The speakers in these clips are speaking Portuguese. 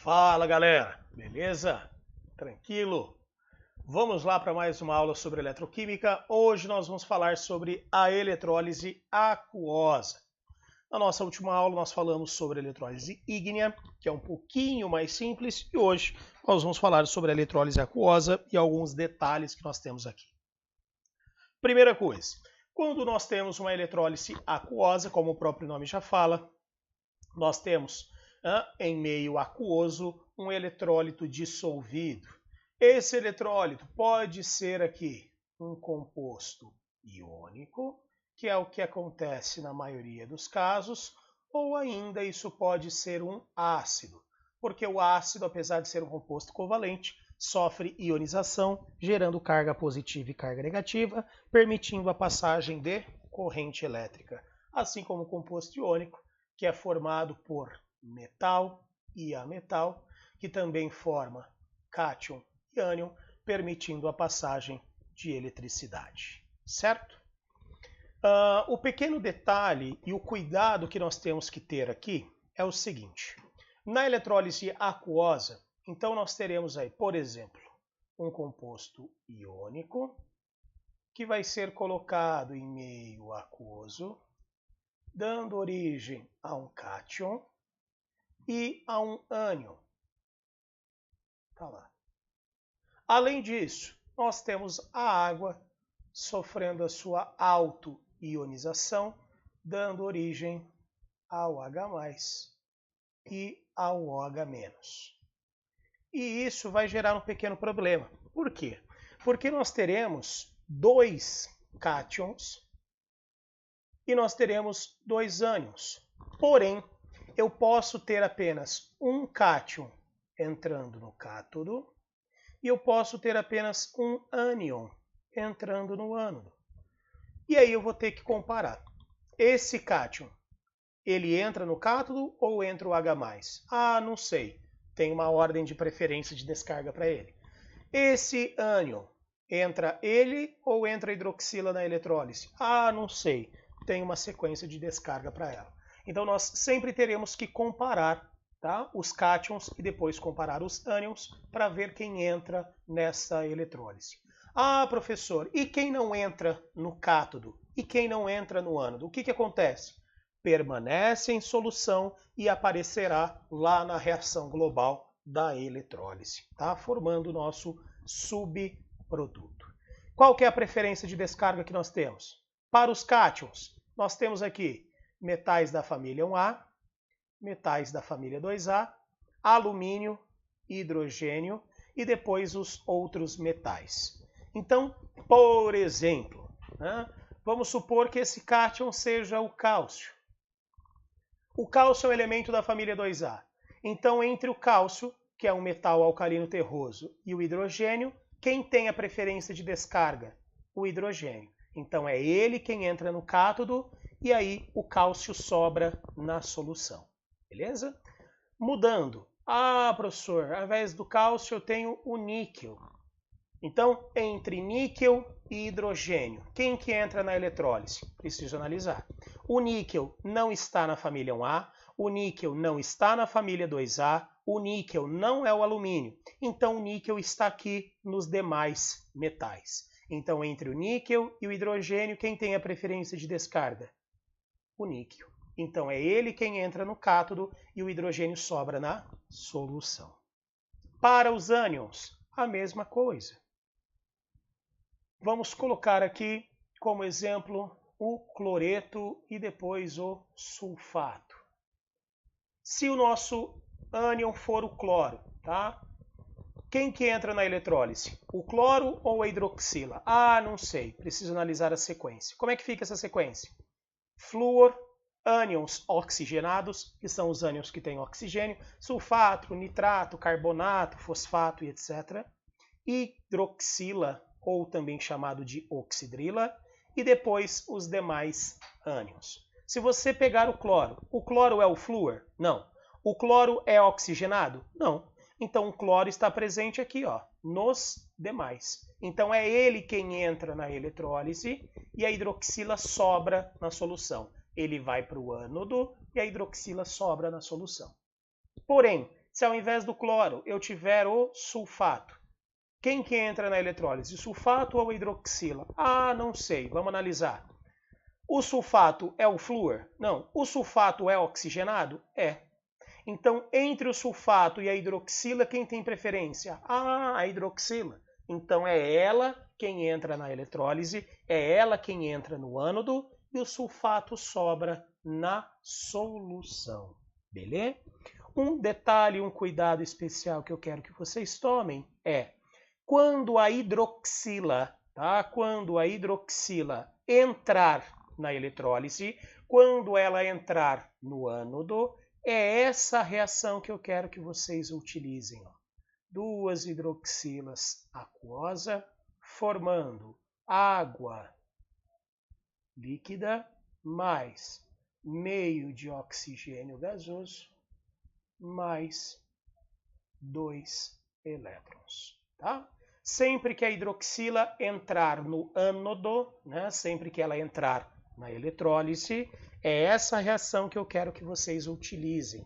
Fala galera, beleza? Tranquilo? Vamos lá para mais uma aula sobre eletroquímica. Hoje nós vamos falar sobre a eletrólise aquosa. Na nossa última aula nós falamos sobre a eletrólise ígnea, que é um pouquinho mais simples, e hoje nós vamos falar sobre a eletrólise aquosa e alguns detalhes que nós temos aqui. Primeira coisa, quando nós temos uma eletrólise aquosa, como o próprio nome já fala, nós temos em meio aquoso um eletrólito dissolvido. Esse eletrólito pode ser aqui um composto iônico, que é o que acontece na maioria dos casos, ou ainda isso pode ser um ácido, porque o ácido, apesar de ser um composto covalente, sofre ionização, gerando carga positiva e carga negativa, permitindo a passagem de corrente elétrica, assim como o composto iônico, que é formado por metal e ametal, que também forma cátion e ânion, permitindo a passagem de eletricidade, certo? O pequeno detalhe e o cuidado que nós temos que ter aqui é o seguinte. Na eletrólise aquosa, então nós teremos aí, por exemplo, um composto iônico, que vai ser colocado em meio aquoso, dando origem a um cátion e a um ânion. Tá lá. Além disso, nós temos a água sofrendo a sua auto-ionização, dando origem ao H+, e ao OH-. E isso vai gerar um pequeno problema. Por quê? Porque nós teremos dois cátions e nós teremos dois ânions. Porém, eu posso ter apenas um cátion entrando no cátodo e eu posso ter apenas um ânion entrando no ânodo. E aí eu vou ter que comparar. Esse cátion, ele entra no cátodo ou entra o H+? Ah, não sei. Tem uma ordem de preferência de descarga para ele. Esse ânion, entra ele ou entra a hidroxila na eletrólise? Ah, não sei. Tem uma sequência de descarga para ela. Então nós sempre teremos que comparar, tá, os cátions e depois comparar os ânions para ver quem entra nessa eletrólise. Ah, professor, e quem não entra no cátodo? E quem não entra no ânodo? O que acontece? Permanece em solução e aparecerá lá na reação global da eletrólise, tá? Formando o nosso subproduto. Qual que é a preferência de descarga que nós temos? Para os cátions, nós temos aqui metais da família 1A, metais da família 2A, alumínio, hidrogênio e depois os outros metais. Então, por exemplo, vamos supor que esse cátion seja o cálcio. O cálcio é um elemento da família 2A. Então, entre o cálcio, que é um metal alcalino terroso, e o hidrogênio, quem tem a preferência de descarga? O hidrogênio. Então, é ele quem entra no cátodo e aí o cálcio sobra na solução. Beleza? Mudando. Ah, professor, ao invés do cálcio eu tenho o níquel. Então, entre níquel e hidrogênio, quem que entra na eletrólise? Preciso analisar. O níquel não está na família 1A, o níquel não está na família 2A, o níquel não é o alumínio. Então, o níquel está aqui nos demais metais. Então, entre o níquel e o hidrogênio, quem tem a preferência de descarga? O níquel. Então, é ele quem entra no cátodo e o hidrogênio sobra na solução. Para os ânions, a mesma coisa. Vamos colocar aqui como exemplo o cloreto e depois o sulfato. Se o nosso ânion for o cloro, tá? Quem que entra na eletrólise? O cloro ou a hidroxila? Ah, não sei. Preciso analisar a sequência. Como é que fica essa sequência? Flúor, ânions oxigenados, que são os ânions que têm oxigênio, sulfato, nitrato, carbonato, fosfato e etc. Hidroxila, ou também chamado de oxidrila, e depois os demais ânions. Se você pegar o cloro é o flúor? Não. O cloro é oxigenado? Não. Então o cloro está presente aqui, ó, nos demais. Então é ele quem entra na eletrólise e a hidroxila sobra na solução. Ele vai para o ânodo e a hidroxila sobra na solução. Porém, Se ao invés do cloro eu tiver o sulfato, quem que entra na eletrólise? O sulfato ou a hidroxila? Ah, não sei, vamos analisar. O sulfato é o flúor? Não. O sulfato é oxigenado? É. Então, entre o sulfato e a hidroxila, quem tem preferência? Ah, a hidroxila. Então, é ela quem entra na eletrólise, é ela quem entra no ânodo e o sulfato sobra na solução. Beleza? Um detalhe, um cuidado especial que eu quero que vocês tomem é quando a hidroxila, tá? Quando a hidroxila entrar na eletrólise, quando ela entrar no ânodo, é essa reação que eu quero que vocês utilizem. Ó. 2 hidroxilas aquosa formando água líquida mais meio de oxigênio gasoso mais 2 elétrons. Tá? Sempre que a hidroxila entrar no ânodo, né, sempre que ela entrar na eletrólise, é essa reação que eu quero que vocês utilizem.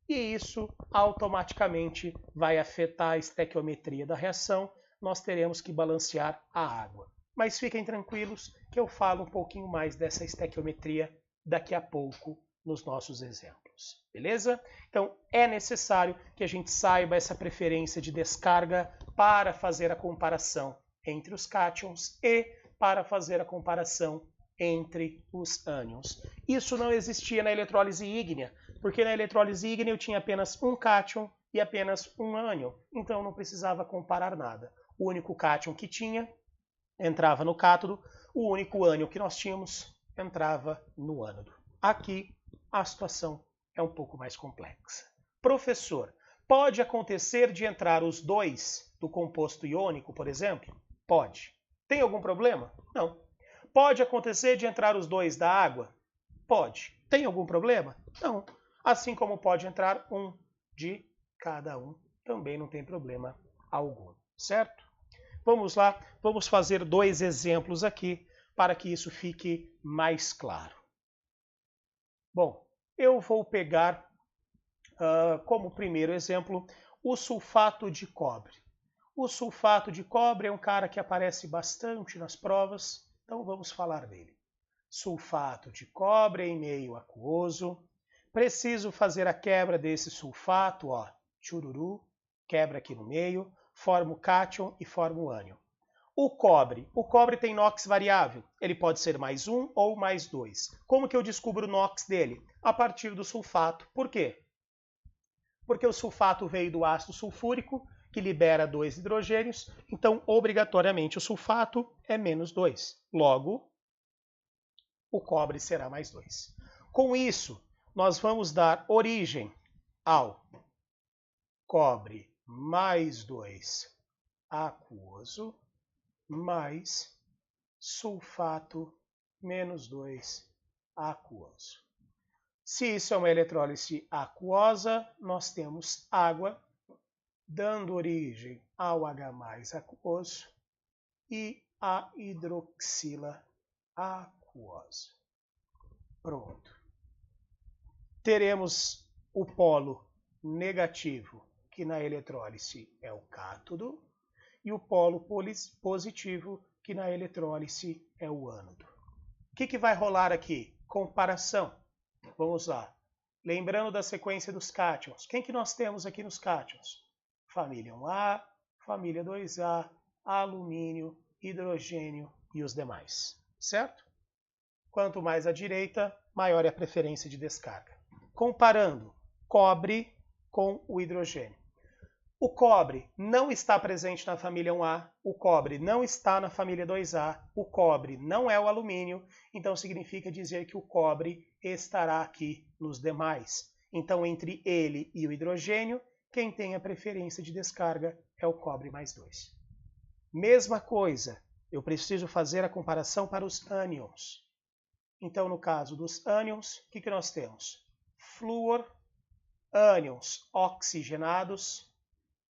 E isso automaticamente vai afetar a estequiometria da reação, nós teremos que balancear a água. Mas fiquem tranquilos que eu falo um pouquinho mais dessa estequiometria daqui a pouco nos nossos exemplos, beleza? Então é necessário que a gente saiba essa preferência de descarga para fazer a comparação entre os cátions e para fazer a comparação entre os ânions. Isso não existia na eletrólise ígnea, porque na eletrólise ígnea eu tinha apenas um cátion e apenas um ânion, então eu não precisava comparar nada. O único cátion que tinha entrava no cátodo, o único ânion que nós tínhamos entrava no ânodo. Aqui a situação é um pouco mais complexa. Professor, pode acontecer de entrar os dois do composto iônico, por exemplo? Pode. Tem algum problema? Não. Pode acontecer de entrar os dois da água? Pode. Tem algum problema? Não. Assim como pode entrar um de cada um, também não tem problema algum, certo? Vamos lá, vamos fazer 2 exemplos aqui para que isso fique mais claro. Bom, eu vou pegar como primeiro exemplo o sulfato de cobre. O sulfato de cobre é um cara que aparece bastante nas provas, então vamos falar dele. Sulfato de cobre em meio aquoso. Preciso fazer a quebra desse sulfato, ó, chururu, quebra aqui no meio, forma o cátion e forma o ânion. O cobre tem NOx variável, ele pode ser mais 1 ou mais 2. Como que eu descubro o NOx dele? A partir do sulfato. Por quê? Porque o sulfato veio do ácido sulfúrico, que libera 2 hidrogênios, então obrigatoriamente o sulfato é menos 2. Logo, o cobre será mais 2. Com isso, nós vamos dar origem ao cobre mais 2 aquoso mais sulfato menos 2 aquoso. Se isso é uma eletrólise aquosa, nós temos água dando origem ao H+ aquoso e a hidroxila aquosa. Pronto. Teremos o polo negativo, que na eletrólise é o cátodo, e o polo positivo, que na eletrólise é o ânodo. O que vai rolar aqui? Comparação. Vamos lá. Lembrando da sequência dos cátions. Quem que nós temos aqui nos cátions? Família 1A, família 2A, alumínio, hidrogênio e os demais. Certo? Quanto mais à direita, maior é a preferência de descarga. Comparando cobre com o hidrogênio. O cobre não está presente na família 1A, o cobre não está na família 2A, o cobre não é o alumínio, então significa dizer que o cobre estará aqui nos demais. Então, entre ele e o hidrogênio, quem tem a preferência de descarga é o cobre mais 2. Mesma coisa, eu preciso fazer a comparação para os ânions. Então, no caso dos ânions, o que nós temos? Flúor, ânions oxigenados,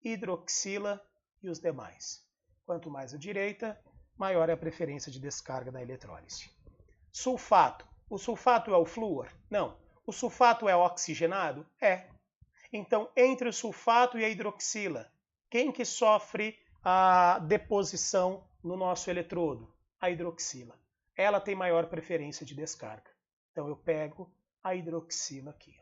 hidroxila e os demais. Quanto mais à direita, maior é a preferência de descarga da eletrólise. Sulfato. O sulfato é o flúor? Não. O sulfato é oxigenado? É. Então, entre o sulfato e a hidroxila, quem que sofre a deposição no nosso eletrodo? A hidroxila. Ela tem maior preferência de descarga. Então, eu pego a hidroxila aqui.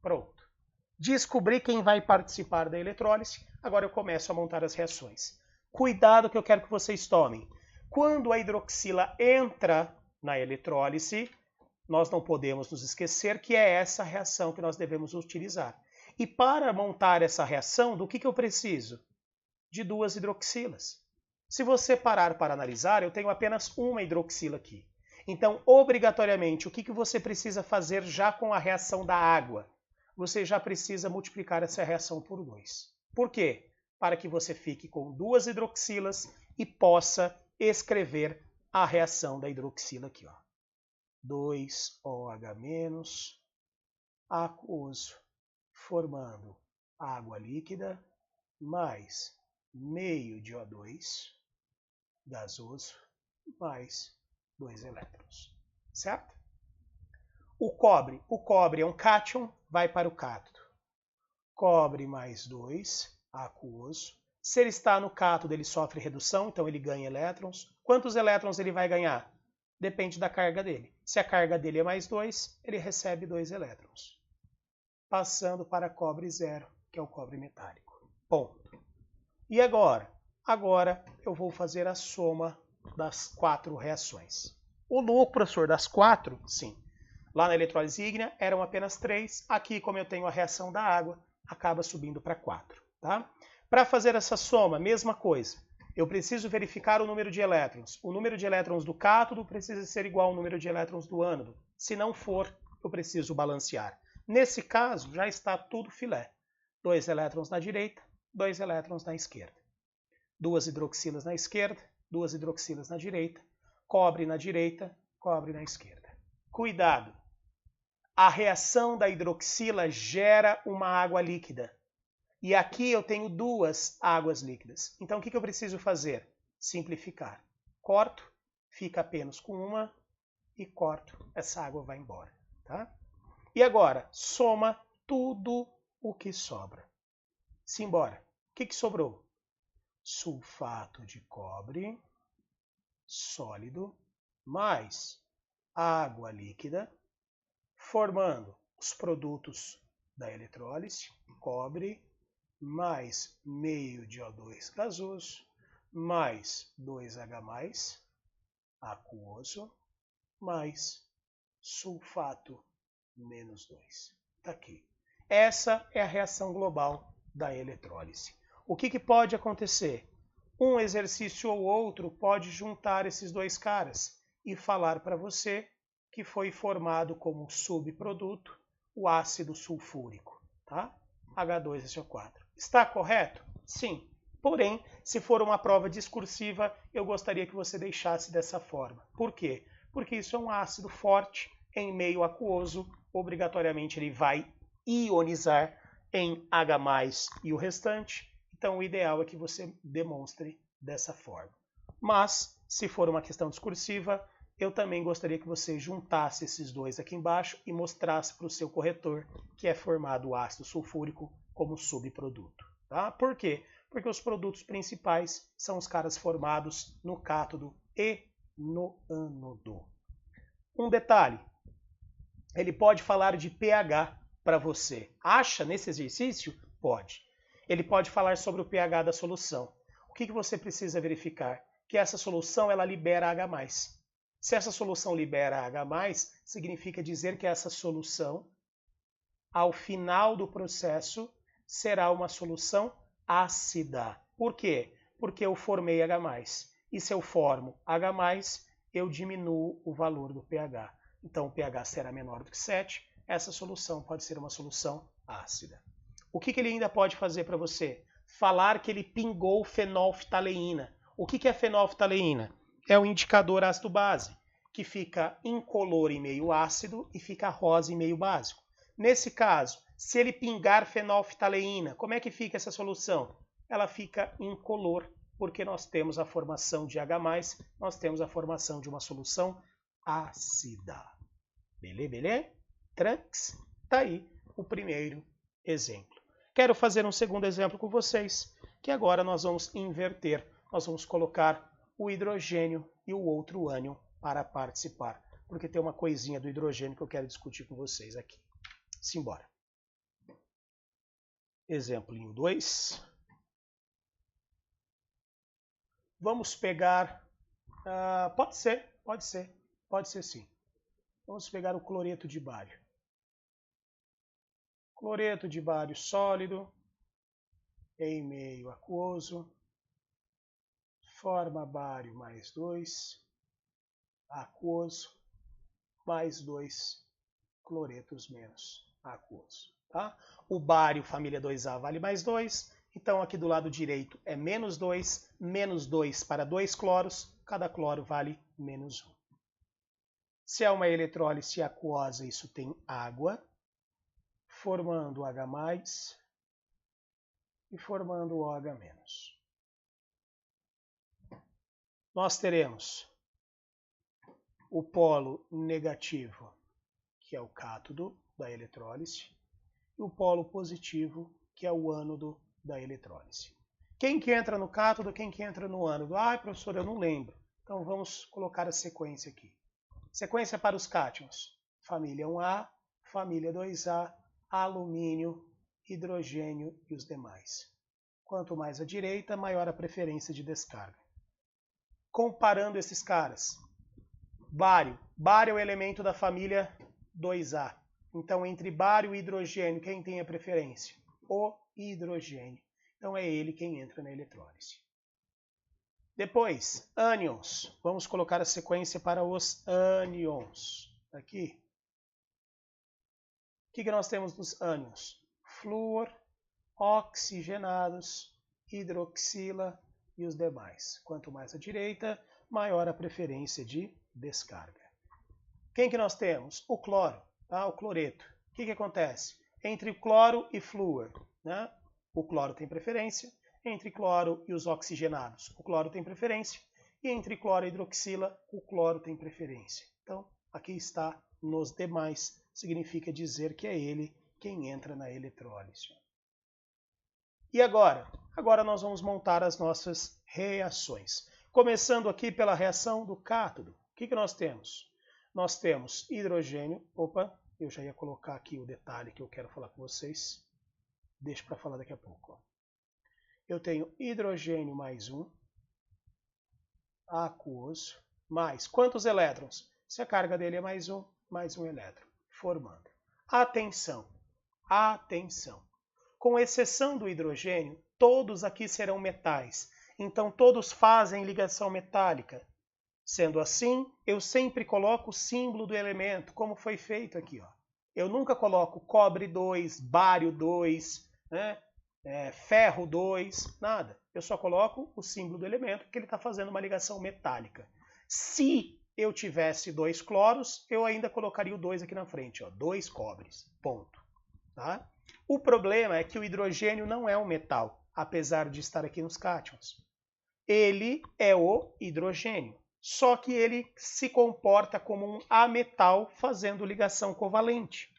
Pronto. Descobri quem vai participar da eletrólise. Agora eu começo a montar as reações. Cuidado que eu quero que vocês tomem. Quando a hidroxila entra na eletrólise, nós não podemos nos esquecer que é essa reação que nós devemos utilizar. E para montar essa reação, do que eu preciso? De 2 hidroxilas. Se você parar para analisar, eu tenho apenas uma hidroxila aqui. Então, obrigatoriamente, o que você precisa fazer já com a reação da água? Você já precisa multiplicar essa reação por 2. Por quê? Para que você fique com 2 hidroxilas e possa escrever a reação da hidroxila aqui, ó. 2OH- aquoso, formando água líquida, mais meio de O2 gasoso, mais 2 elétrons, certo? O cobre é um cátion, vai para o cátodo. Cobre mais 2, aquoso. Se ele está no cátodo, ele sofre redução, então ele ganha elétrons. Quantos elétrons ele vai ganhar? Depende da carga dele. Se a carga dele é mais 2, ele recebe 2 elétrons. Passando para cobre 0, que é o cobre metálico. Ponto. E agora? Agora eu vou fazer a soma das 4 reações. O lucro, professor, das 4? Sim. Lá na eletrólise ígnea eram apenas 3. Aqui, como eu tenho a reação da água, acaba subindo para 4. Tá? Para fazer essa soma, mesma coisa. Eu preciso verificar o número de elétrons. O número de elétrons do cátodo precisa ser igual ao número de elétrons do ânodo. Se não for, eu preciso balancear. Nesse caso, já está tudo filé. 2 elétrons na direita, 2 elétrons na esquerda. 2 hidroxilas na esquerda, 2 hidroxilas na direita, cobre na direita, cobre na esquerda. Cuidado! A reação da hidroxila gera uma água líquida. E aqui eu tenho 2 águas líquidas. Então o que eu preciso fazer? Simplificar. Corto, fica apenas com uma e corto. Essa água vai embora. Tá? E agora, soma tudo o que sobra. Simbora. O que sobrou? Sulfato de cobre sólido mais água líquida, formando os produtos da eletrólise, cobre mais meio de O2 gasoso, mais 2H+, aquoso, mais sulfato menos 2. Está aqui. Essa é a reação global da eletrólise. O que pode acontecer? Um exercício ou outro pode juntar esses 2 caras e falar para você que foi formado como subproduto o ácido sulfúrico, tá? H2SO4. Está correto? Sim. Porém, se for uma prova discursiva, eu gostaria que você deixasse dessa forma. Por quê? Porque isso é um ácido forte em meio aquoso, obrigatoriamente ele vai ionizar em H+, e o restante. Então, o ideal é que você demonstre dessa forma. Mas, se for uma questão discursiva, eu também gostaria que você juntasse esses 2 aqui embaixo e mostrasse para o seu corretor que é formado o ácido sulfúrico como subproduto. Tá? Por quê? Porque os produtos principais são os caras formados no cátodo e no ânodo. Um detalhe, ele pode falar de pH para você. Acha nesse exercício? Pode. Ele pode falar sobre o pH da solução. O que você precisa verificar? Que essa solução ela libera H+. Se essa solução libera H+, significa dizer que essa solução, ao final do processo, será uma solução ácida. Por quê? Porque eu formei H+. E se eu formo H+, eu diminuo o valor do pH. Então o pH será menor do que 7. Essa solução pode ser uma solução ácida. O que ele ainda pode fazer para você? Falar que ele pingou fenolftaleína. O que é fenolftaleína? É o indicador ácido-base, que fica incolor em meio ácido e fica rosa em meio básico. Nesse caso, se ele pingar fenolftaleína, como é que fica essa solução? Ela fica incolor, porque nós temos a formação de H+, nós temos a formação de uma solução ácida. Beleza? Tranks? Tá aí o primeiro exemplo. Quero fazer um segundo exemplo com vocês, que agora nós vamos inverter. Nós vamos colocar o hidrogênio e o outro ânion para participar, porque tem uma coisinha do hidrogênio que eu quero discutir com vocês aqui. Simbora. Exemplo 2. Vamos pegar... pode ser sim. Vamos pegar o cloreto de bário. Cloreto de bário sólido, em meio aquoso, forma bário mais 2, aquoso, mais 2 cloretos menos aquoso. Tá? O bário, família 2A, vale mais 2. Então, aqui do lado direito é menos 2 para 2 cloros. Cada cloro vale menos 1. Se é uma eletrólise aquosa, isso tem água, formando H+, e formando OH-. Nós teremos o polo negativo, que é o cátodo da eletrólise, e o polo positivo, que é o ânodo da eletrólise. Quem que entra no cátodo, quem que entra no ânodo? Ah, professor, eu não lembro. Então vamos colocar a sequência aqui. Sequência para os cátions. Família 1A, família 2A, alumínio, hidrogênio e os demais. Quanto mais à direita, maior a preferência de descarga. Comparando esses caras. Bário. Bário é o elemento da família 2A. Então, entre bário e hidrogênio, quem tem a preferência? O hidrogênio. Então, é ele quem entra na eletrólise. Depois, ânions. Vamos colocar a sequência para os ânions. Aqui. O que nós temos nos ânions? Flúor, oxigenados, hidroxila e os demais. Quanto mais à direita, maior a preferência de descarga. Quem que nós temos? O cloro, tá? O cloreto. O que acontece? Entre cloro e flúor, né? O cloro tem preferência. Entre cloro e os oxigenados, o cloro tem preferência. E entre cloro e hidroxila, o cloro tem preferência. Então, aqui está nos demais. Significa dizer que é ele quem entra na eletrólise. E agora? Agora nós vamos montar as nossas reações. Começando aqui pela reação do cátodo. O que nós temos? Nós temos hidrogênio. Opa, eu já ia colocar aqui o detalhe que eu quero falar com vocês. Deixa para falar daqui a pouco. Eu tenho hidrogênio mais 1, aquoso, mais quantos elétrons? Se a carga dele é mais um elétron, formando. Atenção, atenção. Com exceção do hidrogênio, todos aqui serão metais. Então, todos fazem ligação metálica. Sendo assim, eu sempre coloco o símbolo do elemento, como foi feito aqui. Ó. Eu nunca coloco cobre 2, bário 2, né? Ferro 2, nada. Eu só coloco o símbolo do elemento, porque ele está fazendo uma ligação metálica. Se eu tivesse 2 cloros, eu ainda colocaria o 2 aqui na frente, ó, 2 cobres, ponto. Tá? O problema é que o hidrogênio não é um metal, apesar de estar aqui nos cátions. Ele é o hidrogênio, só que ele se comporta como um ametal fazendo ligação covalente.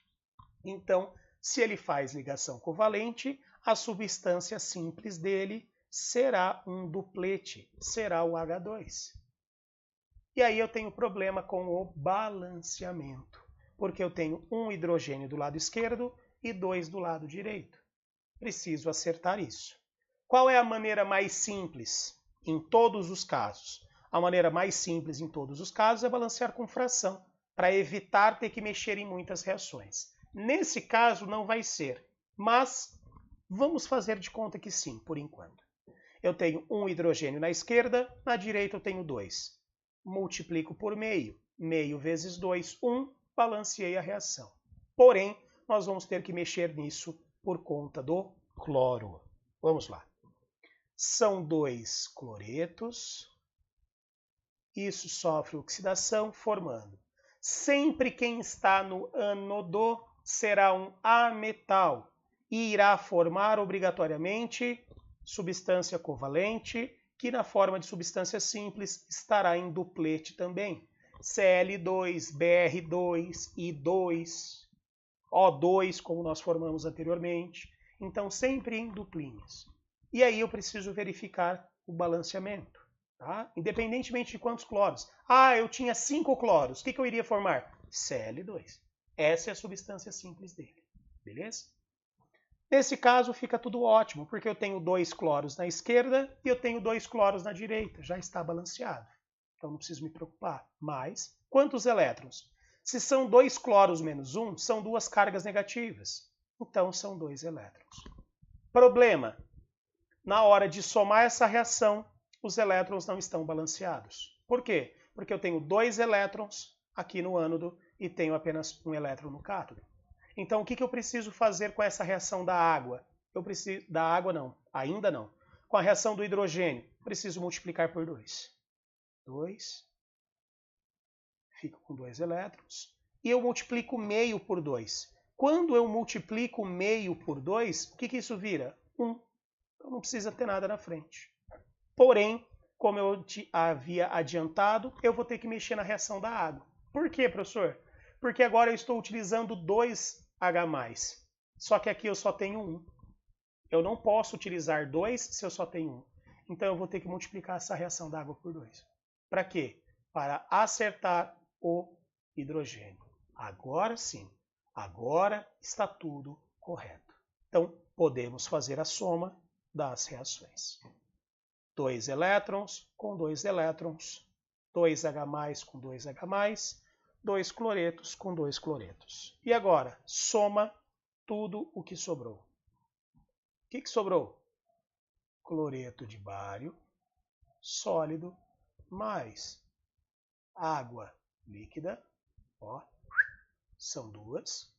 Então, se ele faz ligação covalente, a substância simples dele será um duplete, será o H2. E aí eu tenho problema com o balanceamento, porque eu tenho um hidrogênio do lado esquerdo e 2 do lado direito. Preciso acertar isso. Qual é a maneira mais simples em todos os casos? A maneira mais simples em todos os casos é balancear com fração, para evitar ter que mexer em muitas reações. Nesse caso não vai ser, mas vamos fazer de conta que sim, por enquanto. Eu tenho um hidrogênio na esquerda, na direita eu tenho 2. Multiplico por meio. Meio vezes 2, 1, balanceei a reação. Porém, nós vamos ter que mexer nisso por conta do cloro. Vamos lá. São 2 cloretos. Isso sofre oxidação, formando. Sempre quem está no ânodo será um ametal e irá formar obrigatoriamente substância covalente, que na forma de substância simples estará em duplete também. Cl2, Br2, I2, O2, como nós formamos anteriormente. Então, sempre em duplinhas. E aí eu preciso verificar o balanceamento. Tá? Independentemente de quantos cloros. Ah, eu tinha 5 cloros. O que eu iria formar? Cl2. Essa é a substância simples dele. Beleza? Nesse caso fica tudo ótimo, porque eu tenho 2 cloros na esquerda e eu tenho 2 cloros na direita. Já está balanceado. Então não preciso me preocupar. Mas, quantos elétrons? Se são 2 cloros menos 1, são 2 cargas negativas. Então são 2 elétrons. Problema. Na hora de somar essa reação, os elétrons não estão balanceados. Por quê? Porque eu tenho 2 elétrons aqui no ânodo e tenho apenas 1 elétron no cátodo. Então, o que eu preciso fazer com essa reação da água? Eu preciso... Da água não, ainda não. Com a reação do hidrogênio, preciso multiplicar por 2. 2. Fico com 2 elétrons. E eu multiplico meio por 2. Quando eu multiplico meio por 2, o que isso vira? 1. Então não precisa ter nada na frente. Porém, como eu havia adiantado, eu vou ter que mexer na reação da água. Por quê, professor? Porque agora eu estou utilizando 2H+. Só que aqui eu só tenho 1. Eu não posso utilizar 2 se eu só tenho 1. Então eu vou ter que multiplicar essa reação da água por 2. Para quê? Para acertar o hidrogênio. Agora sim. Agora está tudo correto. Então podemos fazer a soma das reações. 2 elétrons com 2 elétrons, 2H+ com 2H+, 2 cloretos com 2 cloretos. E agora, soma tudo o que sobrou. O que sobrou? Cloreto de bário sólido mais água líquida, ó, são 2,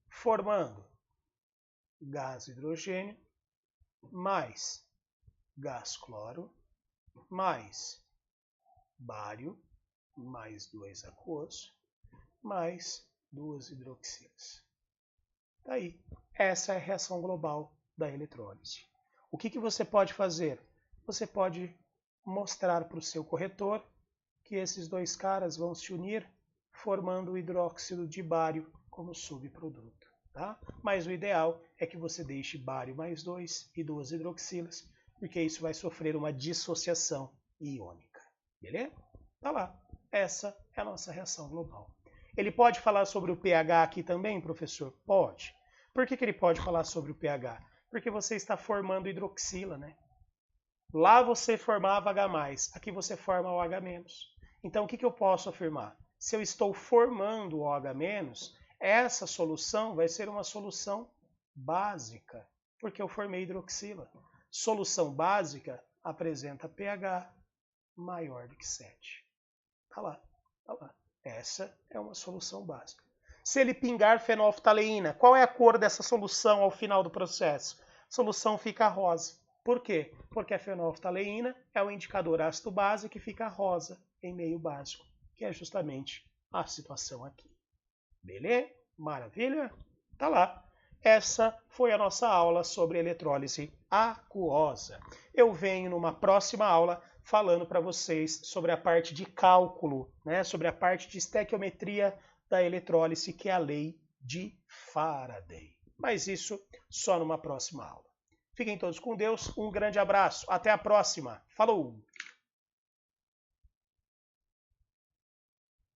formando gás hidrogênio mais gás cloro, mais bário, mais 2 aquoso, mais 2 hidroxilas. Daí, essa é a reação global da eletrólise. O que você pode fazer? Você pode mostrar para o seu corretor que esses 2 caras vão se unir, formando o hidróxido de bário como subproduto. Tá? Mas o ideal é que você deixe bário mais 2 e 2 hidroxilas, porque isso vai sofrer uma dissociação iônica. Beleza? Tá lá. Essa é a nossa reação global. Ele pode falar sobre o pH aqui também, professor? Pode. Por que ele pode falar sobre o pH? Porque você está formando hidroxila, né? Lá você formava H+, aqui você forma OH-. Então o que eu posso afirmar? Se eu estou formando OH-, essa solução vai ser uma solução básica, porque eu formei hidroxila. Solução básica apresenta pH maior do que 7. Tá lá, tá lá. Essa é uma solução básica. Se ele pingar fenolftaleína, qual é a cor dessa solução ao final do processo? A solução fica rosa. Por quê? Porque a fenolftaleína é o indicador ácido-base que fica rosa em meio básico, que é justamente a situação aqui. Beleza? Maravilha? Tá lá. Essa foi a nossa aula sobre eletrólise aquosa. Eu venho numa próxima aula falando para vocês sobre a parte de cálculo, né? Sobre a parte de estequiometria da eletrólise, que é a lei de Faraday. Mas isso só numa próxima aula. Fiquem todos com Deus, um grande abraço, até a próxima. Falou!